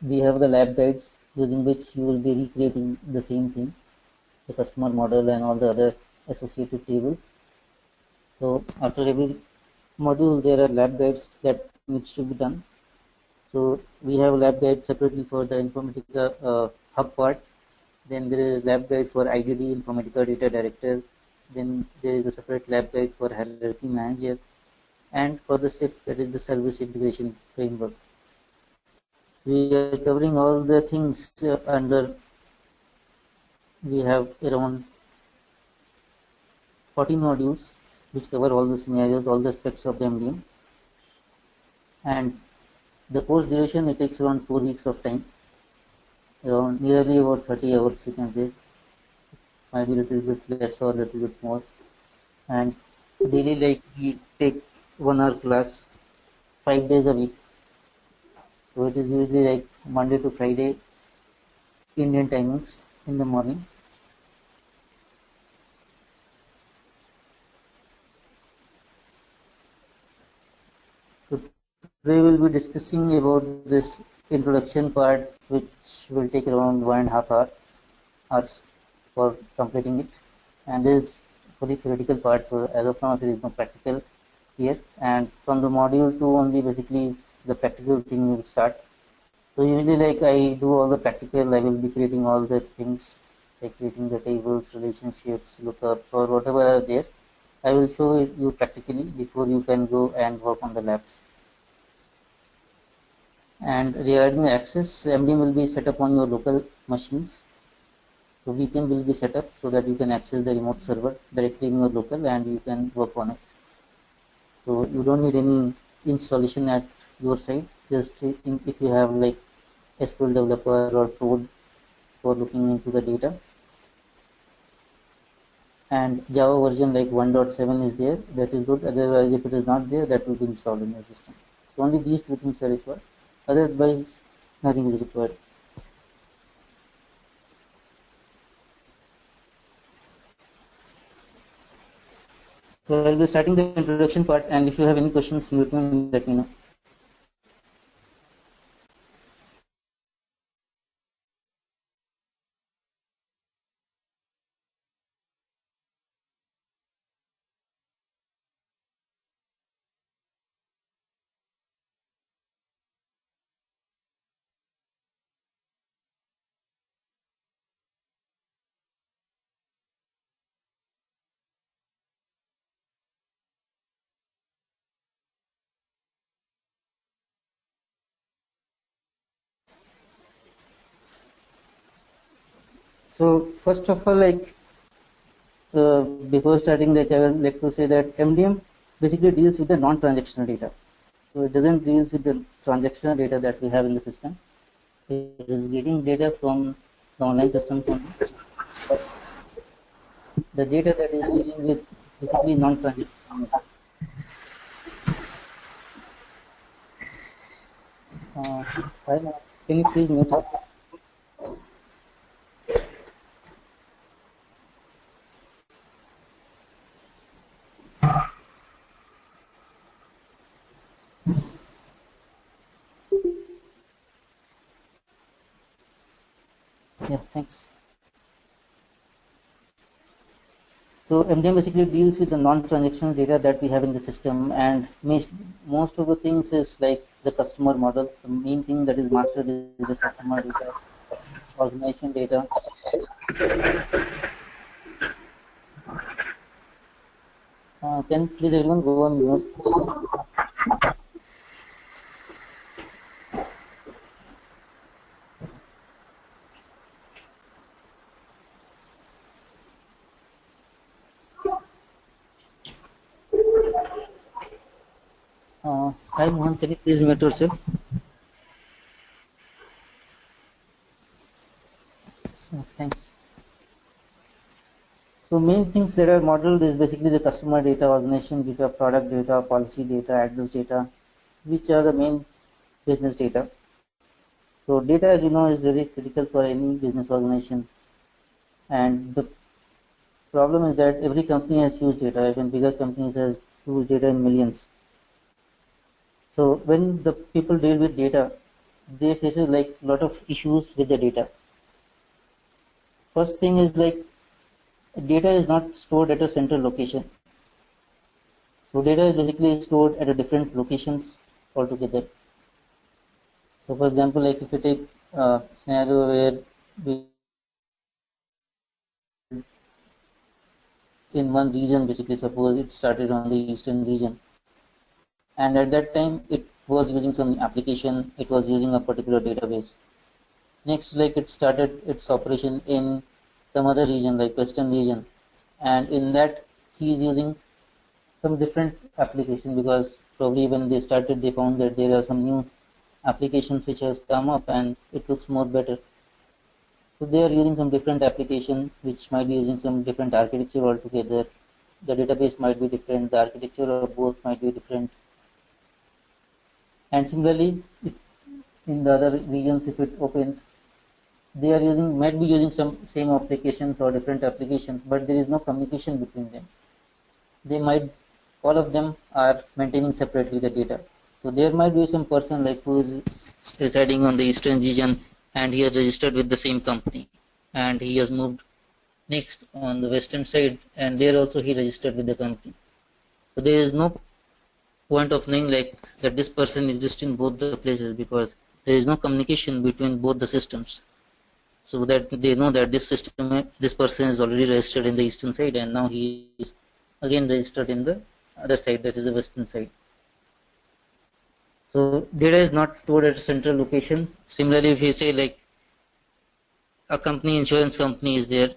we have the lab guides using which you will be recreating the same thing, the customer model and all the other associated tables. So after every module, there are lab guides that needs to be done. So we have a lab guide separately for the Informatica hub part. Then there is a lab guide for IDD, Informatica Data Director. Then there is a separate lab guide for Hierarchy Manager, and for the SIF, that is the Service Integration Framework. We are covering all the things under. We have around 14 modules which cover all the scenarios, all the aspects of the MDM. And the course duration, it takes around 4 weeks of time, around nearly about 30 hours, you can say. Might be a little bit less or a little bit more. And daily, like, we take 1 hour class 5 days a week. So it is usually like Monday to Friday Indian timings in the morning. So today we'll be discussing about this introduction part, which will take around 1.5 hours for completing it, and this is for the theoretical part. So as of now, there is no practical here, and from the module 2 only, basically the practical thing will start. So usually, like, I do all the practical. I will be creating all the things, like creating the tables, relationships, lookups, or whatever are there. I will show you practically before you can go and work on the labs. And regarding the access, MDM will be set up on your local machines. So VPN will be set up so that you can access the remote server directly in your local and you can work on it. So you don't need any installation at your side. Just if you have like SQL developer or code for looking into the data. And Java version like 1.7 is there, that is good. Otherwise, if it is not there, that will be installed in your system. So only these two things are required. Otherwise, nothing is required. So I'll be starting the introduction part, and if you have any questions in between, let me know. So first of all, like, before starting, like, I would like to say that MDM basically deals with the non-transactional data. So it doesn't deal with the transactional data that we have in the system. It is getting data from the online system only. But the data that is dealing with basically non-transactional. Can you please mute it? Yeah, thanks. So MDM basically deals with the non-transactional data that we have in the system, and most of the things is like the customer model. The main thing that is mastered is the customer data, organization data. Can please everyone go on mute? Hi Mohan, can you please mute yourself? Thanks. So main things that are modeled is basically the customer data, organization data, product data, policy data, address data, which are the main business data. So data, as you know, is very critical for any business organization. And the problem is that every company has huge data. Even bigger companies has huge data in millions. So when the people deal with data, they faces like a lot of issues with the data. First thing is like data is not stored at a central location. So data is basically stored at a different locations altogether. So for example, like if you take a scenario where we in one region, basically suppose it started on the eastern region, and at that time it was using some application, it was using a particular database. Next, like it started its operation in some other region like western region, and in that he is using some different application, because probably when they started they found that there are some new applications which has come up and it looks more better. So they are using some different application which might be using some different architecture altogether. The database might be different, the architecture of both might be different. And similarly, in the other regions, if it opens, they are using might be using some same applications or different applications, but there is no communication between them. They might all of them are maintaining separately the data. So there might be some person like who is residing on the eastern region and he has registered with the same company, and he has moved next on the western side and there also he registered with the company. So there is no point of knowing like that this person exists in both the places, because there is no communication between both the systems, so that they know that this person is already registered in the eastern side and now he is again registered in the other side, that is the western side. So data is not stored at a central location. Similarly, if we say like a company, insurance company is there,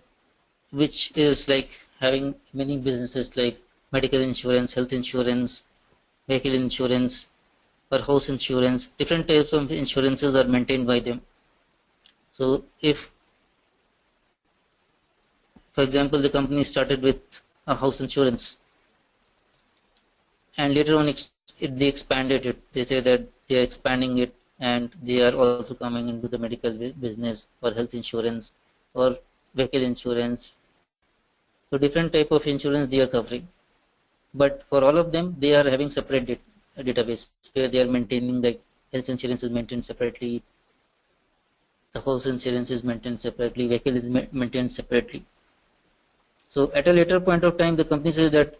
which is like having many businesses like medical insurance, health insurance, vehicle insurance, or house insurance. Different types of insurances are maintained by them. So if, for example, the company started with a house insurance and later on they expanded it, they say that they are expanding it and they are also coming into the medical business or health insurance or vehicle insurance. So different type of insurance they are covering, but for all of them they are having separate database where they are maintaining, like health insurance is maintained separately, the house insurance is maintained separately, vehicle is maintained separately. So at a later point of time the company says that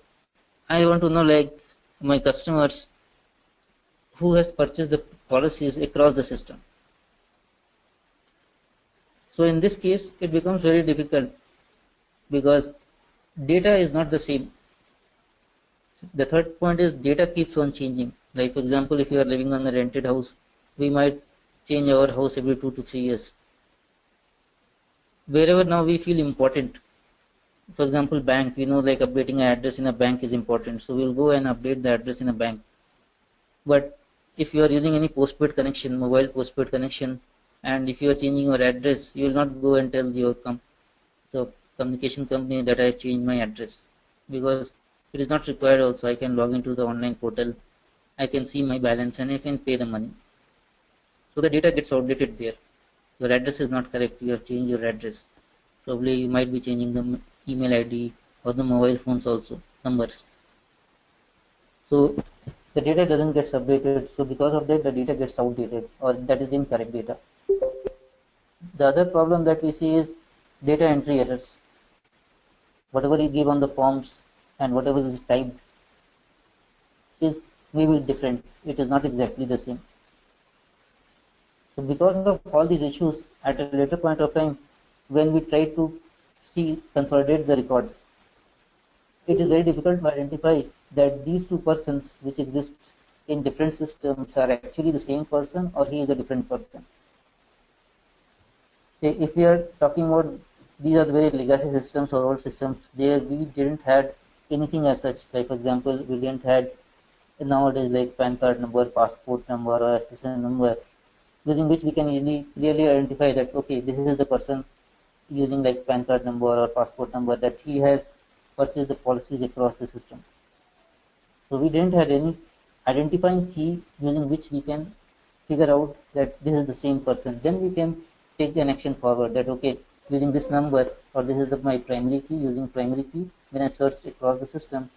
I want to know like my customers who has purchased the policies across the system. So in this case it becomes very difficult because data is not the same. The third point is data keeps on changing. Like for example, if you are living on a rented house, we might change our house every 2 to 3 years. Wherever now we feel important, for example bank, we know like updating an address in a bank is important, so we'll go and update the address in a bank. But if you are using any postpaid connection, mobile postpaid connection, and if you are changing your address, you will not go and tell your the communication company that I have changed my address, because it is not required. Also I can log into the online portal, I can see my balance and I can pay the money. So the data gets outdated there. Your address is not correct, you have changed your address. Probably you might be changing the email ID or the mobile phones also, numbers. So the data doesn't get updated. So because of that, the data gets outdated, or that is the incorrect data. The other problem that we see is data entry errors. Whatever you give on the forms and whatever is typed is maybe different. It is not exactly the same. So because of all these issues, at a later point of time, when we try to consolidate the records, it is very difficult to identify that these two persons which exist in different systems are actually the same person or he is a different person. If we are talking about these are the very legacy systems or old systems, there we didn't had anything as such. Like for example, we didn't had nowadays like PAN card number, passport number, or SSN number, using which we can easily clearly identify that okay, this is the person using like PAN card number or passport number, that he has purchased the policies across the system. So we didn't have any identifying key using which we can figure out that this is the same person. Then we can take an action forward that okay, using this number or this is my primary key, using primary key, when I searched across the system,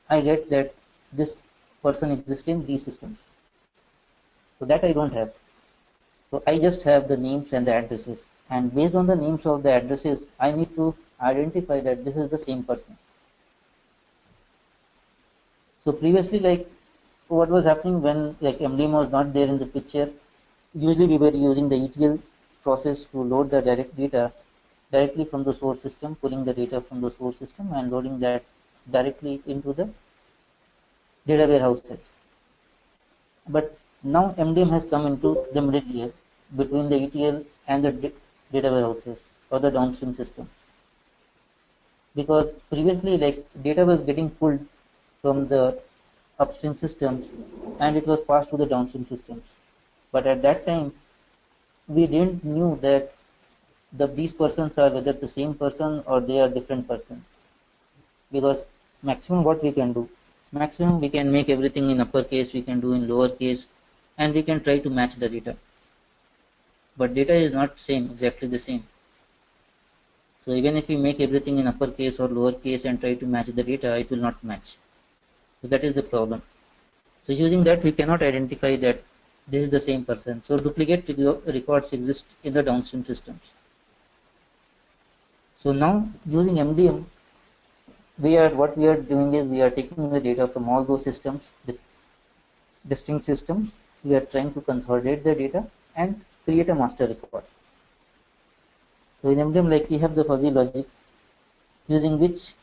I get that this person exists in these systems. So that I don't have. So I just have the names and the addresses, and based on the names of the addresses, I need to identify that this is the same person. So previously, like what was happening when like MDM was not there in the picture, usually we were using the ETL process to load the direct data directly from the source system, pulling the data from the source system and loading that directly into the data warehouses. But now MDM has come into the middle layer between the ETL and the data warehouses or the downstream systems. Because previously, like data was getting pulled from the upstream systems and it was passed to the downstream systems. But at that time, we didn't knew that these persons are whether the same person or they are different person. Because maximum what we can do, maximum we can make everything in uppercase, we can do in lowercase, and we can try to match the data. But data is not same, exactly the same. So even if we make everything in uppercase or lowercase and try to match the data, it will not match. So that is the problem. So using that, we cannot identify that this is the same person. So duplicate records exist in the downstream systems. So now using MDM, what we are doing is we are taking the data from all those systems, distinct systems. We are trying to consolidate the data and create a master record. So in MDM, like we have the fuzzy logic using which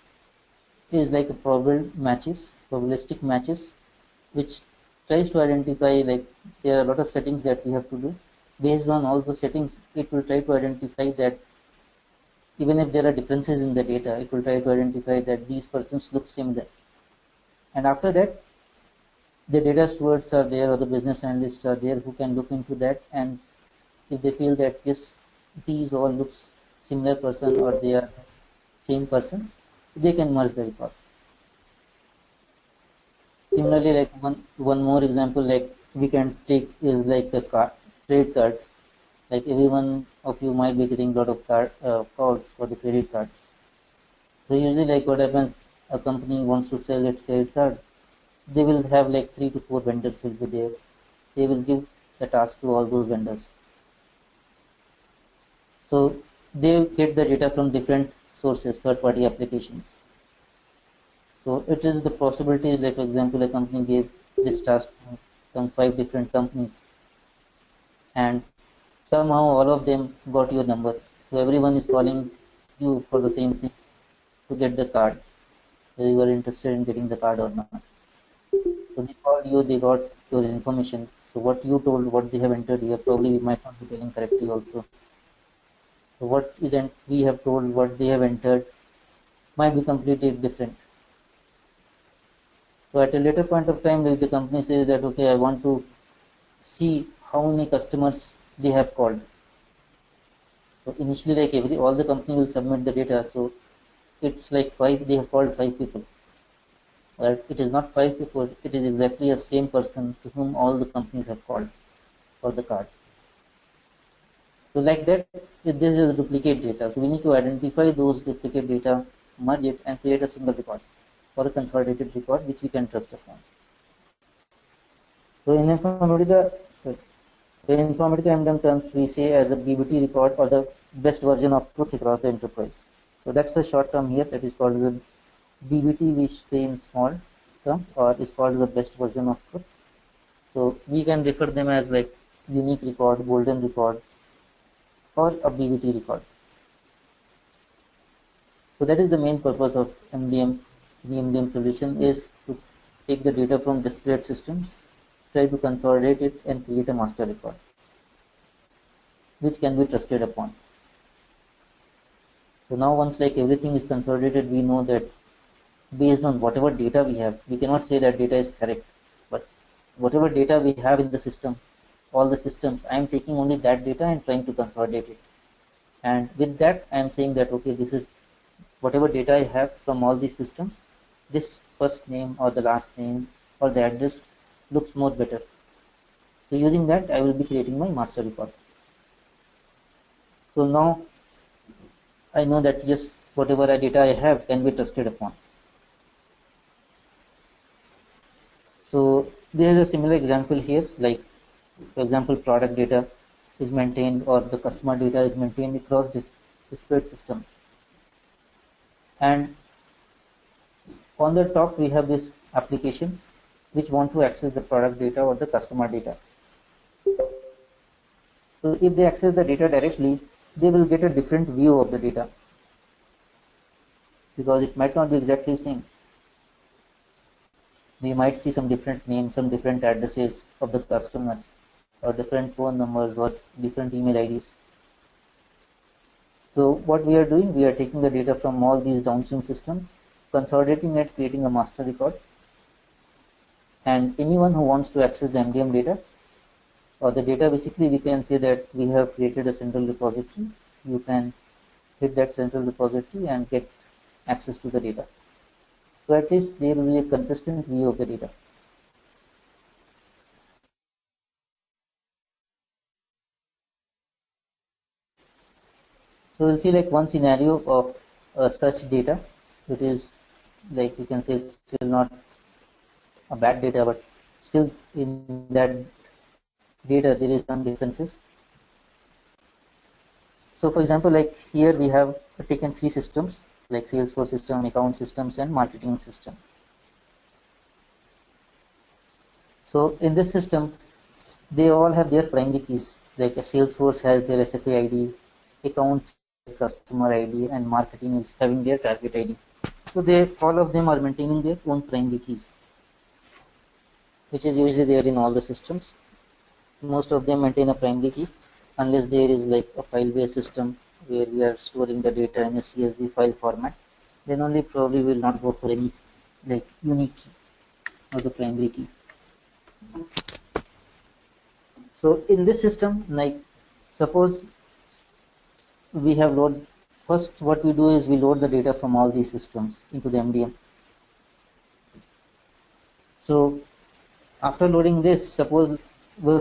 is like a probabilistic matches, which tries to identify, like there are a lot of settings that we have to do. Based on all those settings, it will try to identify that even if there are differences in the data, it will try to identify that these persons look similar. And after that, the data stewards are there or the business analysts are there who can look into that, and if they feel that yes, these all looks similar person or they are same person, they can merge the record. Similarly, like one more example like we can take is like the credit cards. Like every one of you might be getting a lot of calls for the credit cards. So usually, like what happens, a company wants to sell its credit card, they will have like 3 to 4 vendors will be there. They will give the task to all those vendors. So they get the data from different sources, third-party applications. So it is the possibility, like for example, a company gave this task to some 5 different companies, and somehow all of them got your number. So everyone is calling you for the same thing to get the card. Whether you are interested in getting the card or not. So they called you, they got your information. So what you told, what they have entered here, probably we might not be telling correctly also. So what isn't we have told, what they have entered might be completely different. So at a later point of time, like the company says that okay, I want to see how many customers they have called. So initially, like all the company will submit the data. So it's like 5, they have called 5 people. But it is not 5 people, it is exactly the same person to whom all the companies have called for the card. So like that, this is duplicate data. So we need to identify those duplicate data, merge it, and create a single record or a consolidated record which we can trust upon. So in Informatica MDM terms, we say as a BBT record or the best version of truth across the enterprise. So that's a short term here that is called the BBT, which say in small terms, or is called the best version of truth. So we can refer them as like unique record, golden record, or a BBT record. So that is the main purpose of MDM. The MDM solution is to take the data from disparate systems, try to consolidate it, and create a master record, which can be trusted upon. So now once like everything is consolidated, we know that based on whatever data we have, we cannot say that data is correct, but whatever data we have in the system, all the systems, I am taking only that data and trying to consolidate it. And with that, I am saying that, okay, this is whatever data I have from all these systems, this first name or the last name or the address looks more better. So using that, I will be creating my master record. So now I know that yes, whatever data I have can be trusted upon. So there is a similar example here, like for example, product data. is maintained or the customer data is maintained across this disparate system. And on the top we have these applications which want to access the product data or the customer data. So if they access the data directly, they will get a different view of the data because it might not be exactly same. We might see some different names, some different addresses of the customers, or different phone numbers, or different email IDs. So what we are doing, we are taking the data from all these downstream systems, consolidating it, creating a master record, and anyone who wants to access the MDM data or the data, basically we can say that we have created a central repository. You can hit that central repository and get access to the data. So at least there will be a consistent view of the data. So we'll see like one scenario of such data. It is like we can say still not a bad data, but still in that data there is some differences. So for example, like here we have taken 3 systems like Salesforce system, account systems, and marketing system. So in this system, they all have their primary keys. Like a Salesforce has their SFA ID, account customer ID, and marketing is having their target ID. So they all of them are maintaining their own primary keys, which is usually there in all the systems. Most of them maintain a primary key, unless there is like a file-based system where we are storing the data in a CSV file format. Then only probably will not go for any like unique key or the primary key. So in this system, like suppose we have load, first what we do is we load the data from all these systems into the MDM. So after loading this, suppose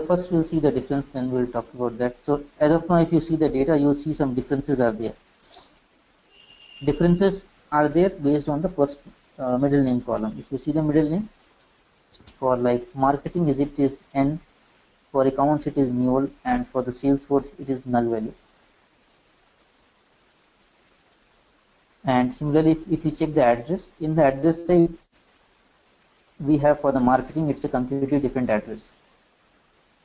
first we'll see the difference, then we'll talk about that. So as of now, if you see the data, you'll see some differences are there. Differences are there based on the first middle name column. If you see the middle name, for like marketing it is N, for accounts it is null, and for the Salesforce it is null value. And similarly, if you check the address, in the address side, we have for the marketing it's a completely different address,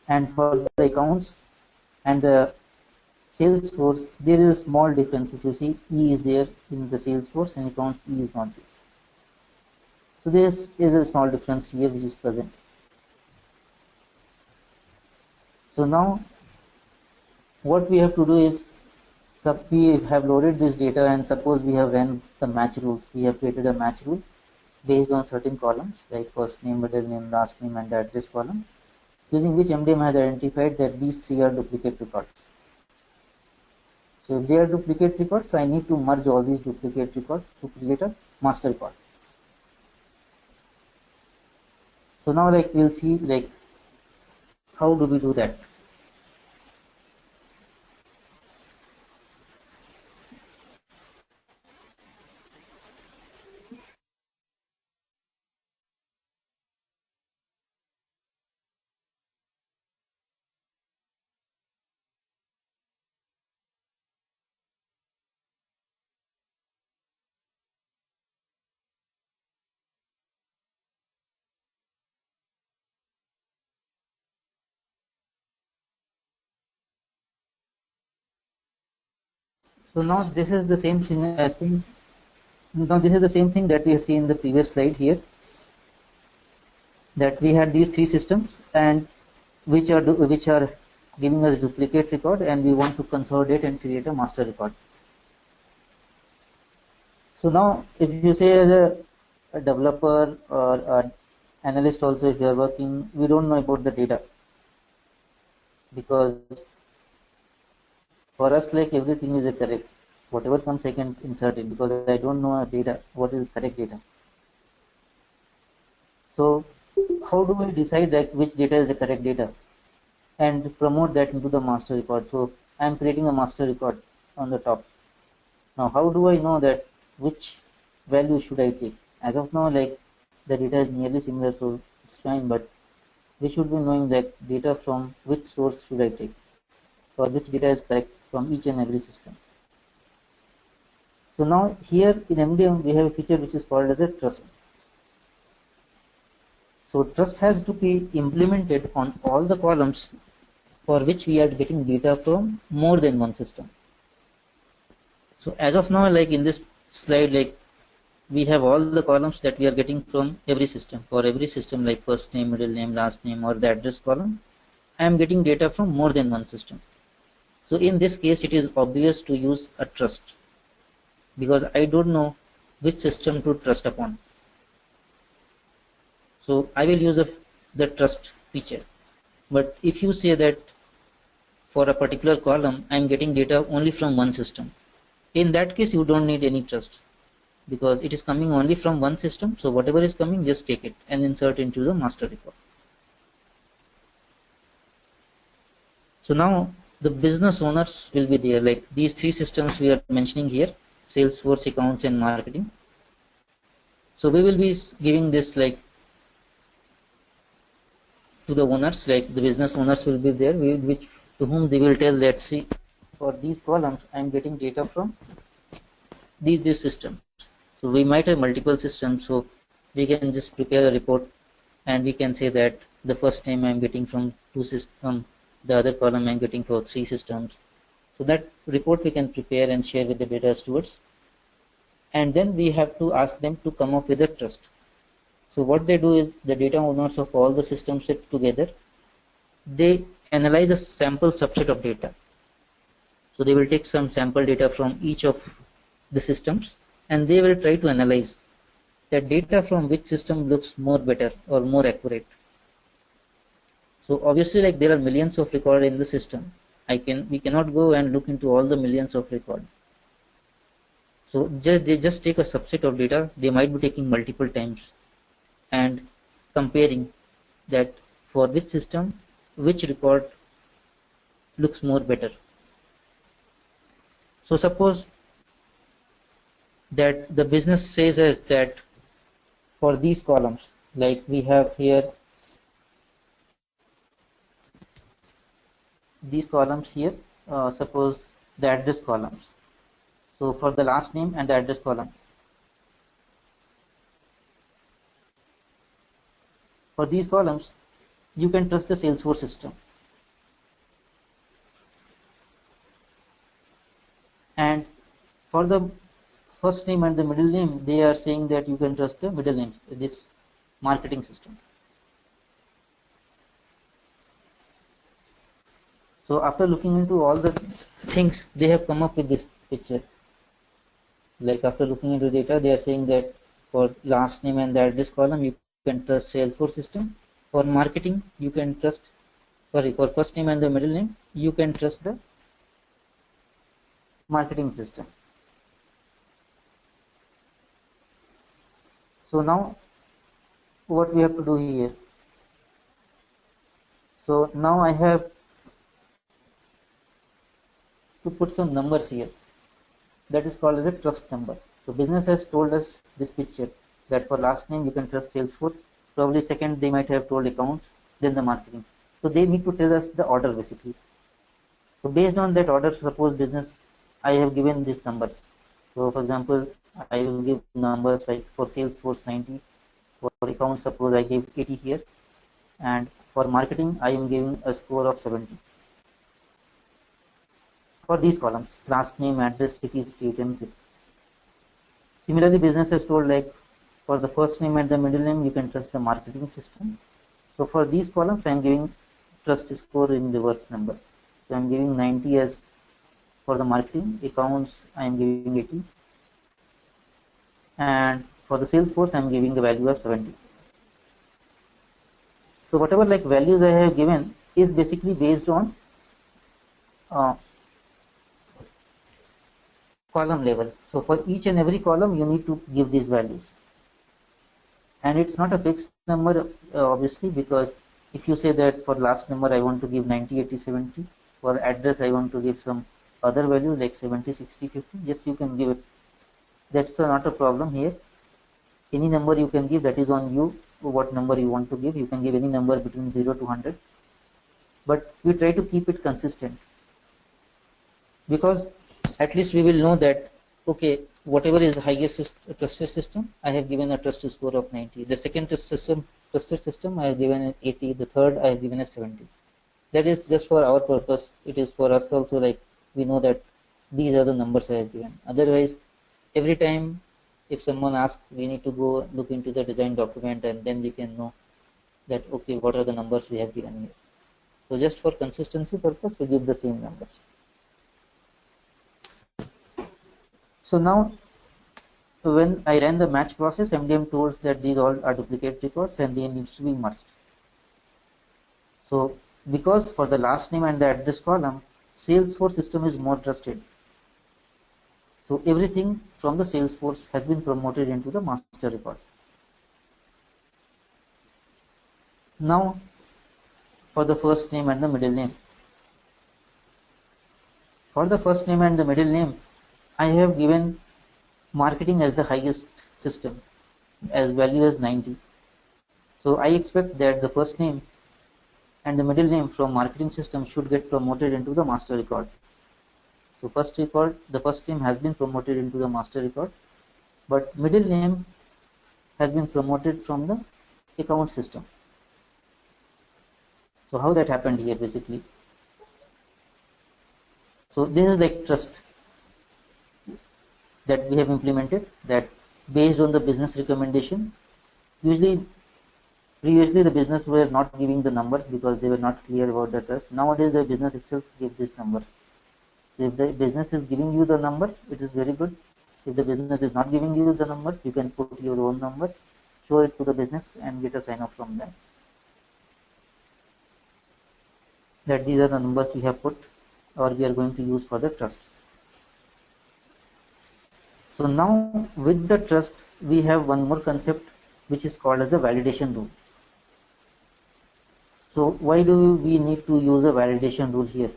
and for the accounts and the Salesforce there is a small difference. If you see, E is there in the Salesforce and accounts E is not there. So this is a small difference here which is present. So now what we have to do is, we have loaded this data, and suppose we have run the match rules. We have created a match rule based on certain columns like first name, middle name, last name, and the address column, using which MDM has identified that these 3 are duplicate records. So if they are duplicate records, I need to merge all these duplicate records to create a master record. So now like we'll see like how do we do that. So now this is the same thing. I think now this is the same thing that we had seen in the previous slide here, that we had these 3 systems and which are giving us duplicate record, and we want to consolidate and create a master record. So now if you say as a developer or an analyst also, if you are working, we don't know about the data, because for us like everything is a correct, whatever comes I can insert it, because I don't know data, what is correct data. So how do we decide that which data is the correct data and promote that into the master record? So I am creating a master record on the top. Now how do I know that which value should I take? As of now, like the data is nearly similar, so it's fine, but we should be knowing that data from which source should I take. for which data is correct from each and every system. So now here in MDM we have a feature which is called as a trust. So trust has to be implemented on all the columns for which we are getting data from more than one system. So as of now, like in this slide, like we have all the columns that we are getting from every system. For every system, like first name, middle name, last name, or the address column, I am getting data from more than one system. So in this case, it is obvious to use a trust, because I don't know which system to trust upon. So I will use the trust feature. But if you say that for a particular column, I am getting data only from one system, in that case, you don't need any trust, because it is coming only from one system. So whatever is coming, just take it and insert into the master record. So now the business owners will be there, like these three systems we are mentioning here: Salesforce, accounts, and marketing. So we will be giving this like to the owners, like the business owners will be there, to whom they will tell that, see, for these columns I am getting data from these systems. So we might have multiple systems, so we can just prepare a report and we can say that the first name I am getting from 2 systems, the other column I am getting for 3 systems. So that report we can prepare and share with the data stewards, and then we have to ask them to come up with a trust. So what they do is, the data owners of all the systems sit together, they analyze a sample subset of data. So they will take some sample data from each of the systems, and they will try to analyze that data from which system looks more better or more accurate. So obviously, like there are millions of records in the system. We cannot go and look into all the millions of records. So they just take a subset of data. They might be taking multiple times and comparing that for which system which record looks more better. So suppose that the business says that for these columns, like we have here these columns here, suppose the address columns. So for the last name and the address column, for these columns you can trust the Salesforce system, and for the first name and the middle name, they are saying that you can trust the middle name, this marketing system. So after looking into all the things, they have come up with this picture. Like after looking into data, they are saying that for last name and the address column, you can trust Salesforce system. For marketing, you can trust, for first name and the middle name, you can trust the marketing system. So now what we have to do here? So now I have to put some numbers here. That is called as a trust number. So business has told us this picture that for last name you can trust Salesforce. Probably second they might have told accounts, then the marketing. So they need to tell us the order basically. So based on that order, suppose business, I have given these numbers. So for example, I will give numbers like for Salesforce 90, for accounts suppose I gave 80 here, and for marketing I am giving a score of 70. For these columns, last name, address, city, state, and zip. Similarly, business has told like for the first name and the middle name you can trust the marketing system. So for these columns I am giving trust score in reverse number. So I am giving 90 as for the marketing, accounts I am giving 80, and for the Salesforce I am giving the value of 70. So whatever like values I have given is basically based on column level. So for each and every column you need to give these values, and it's not a fixed number obviously, because if you say that for last number I want to give 90, 80, 70, for address I want to give some other value like 70, 60, 50, yes, you can give it. That's not a problem here. Any number you can give, that is on you, what number you want to give. You can give any number between 0 to 100, but we try to keep it consistent. because at least we will know that, okay, whatever is the highest trusted system, I have given a trusted score of 90. The second trusted system I have given an 80. The third I have given a 70. That is just for our purpose. It is for us also, like we know that these are the numbers I have given. Otherwise, every time if someone asks, we need to go look into the design document, and then we can know that, okay, what are the numbers we have given here. So just for consistency purpose, we give the same numbers. So now when I ran the match process, MDM told that these all are duplicate records and they needs to be merged. So because for the last name and the address column, Salesforce system is more trusted. So everything from the Salesforce has been promoted into the master record. Now for the first name and the middle name. For the first name and the middle name, I have given marketing as the highest system, as value as 90. So I expect that the first name and the middle name from marketing system should get promoted into the master record. So the first name has been promoted into the master record, but middle name has been promoted from the account system. So how that happened here basically? So this is like trust that we have implemented, that based on the business recommendation. Previously the business were not giving the numbers because they were not clear about the trust. Nowadays the business itself gives these numbers. So if the business is giving you the numbers, it is very good. If the business is not giving you the numbers, you can put your own numbers, show it to the business and get a sign off from them that these are the numbers we have put or we are going to use for the trust. So now with the trust, we have one more concept which is called as the validation rule. So why do we need to use a validation rule here?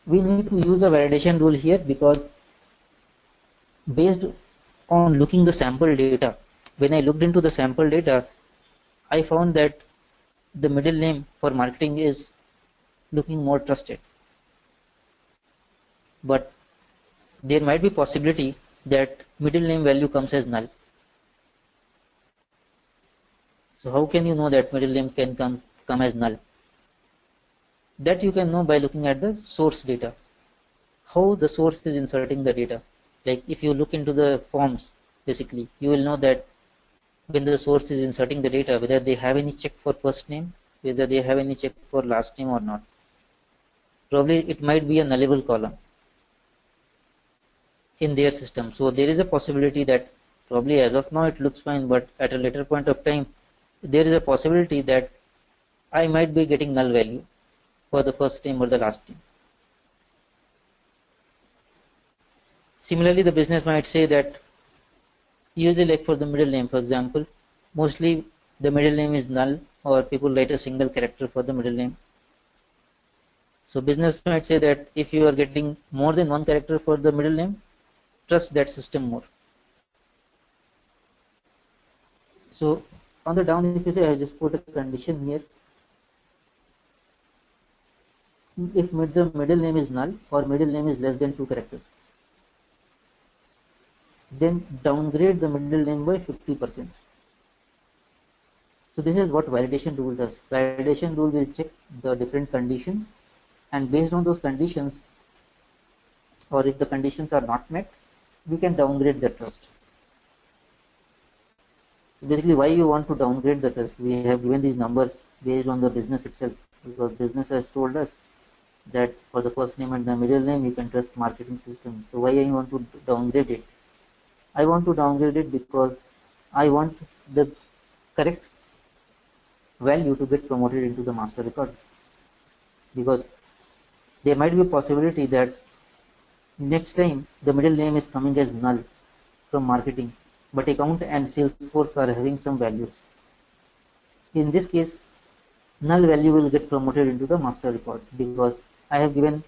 We need to use a validation rule here because based on looking the sample data, when I looked into the sample data, I found that the middle name for marketing is looking more trusted. But there might be possibility that middle name value comes as null. So how can you know that middle name can come as null? That you can know by looking at the source data, how the source is inserting the data. Like if you look into the forms, basically you will know that when the source is inserting the data, whether they have any check for first name, whether they have any check for last name or not. Probably it might be a nullable column in their system. So there is a possibility that probably as of now it looks fine, but at a later point of time there is a possibility that I might be getting null value for the first name or the last name. Similarly, the business might say that usually like for the middle name, for example, mostly the middle name is null or people write a single character for the middle name. So business might say that if you are getting more than one character for the middle name, trust that system more. So on the down, if you say I just put a condition here, if the middle name is null or middle name is less than 2 characters, then downgrade the middle name by 50%. So this is what validation rule does. Validation rule will check the different conditions, and based on those conditions, or if the conditions are not met, we can downgrade the trust. Basically, why you want to downgrade the trust? We have given these numbers based on the business itself, because business has told us that for the first name and the middle name you can trust marketing system. So why I want to downgrade it? I want to downgrade it because I want the correct value to get promoted into the master record, because there might be a possibility that next time the middle name is coming as null from marketing, but account and Salesforce are having some values. In this case, null value will get promoted into the master record because I have given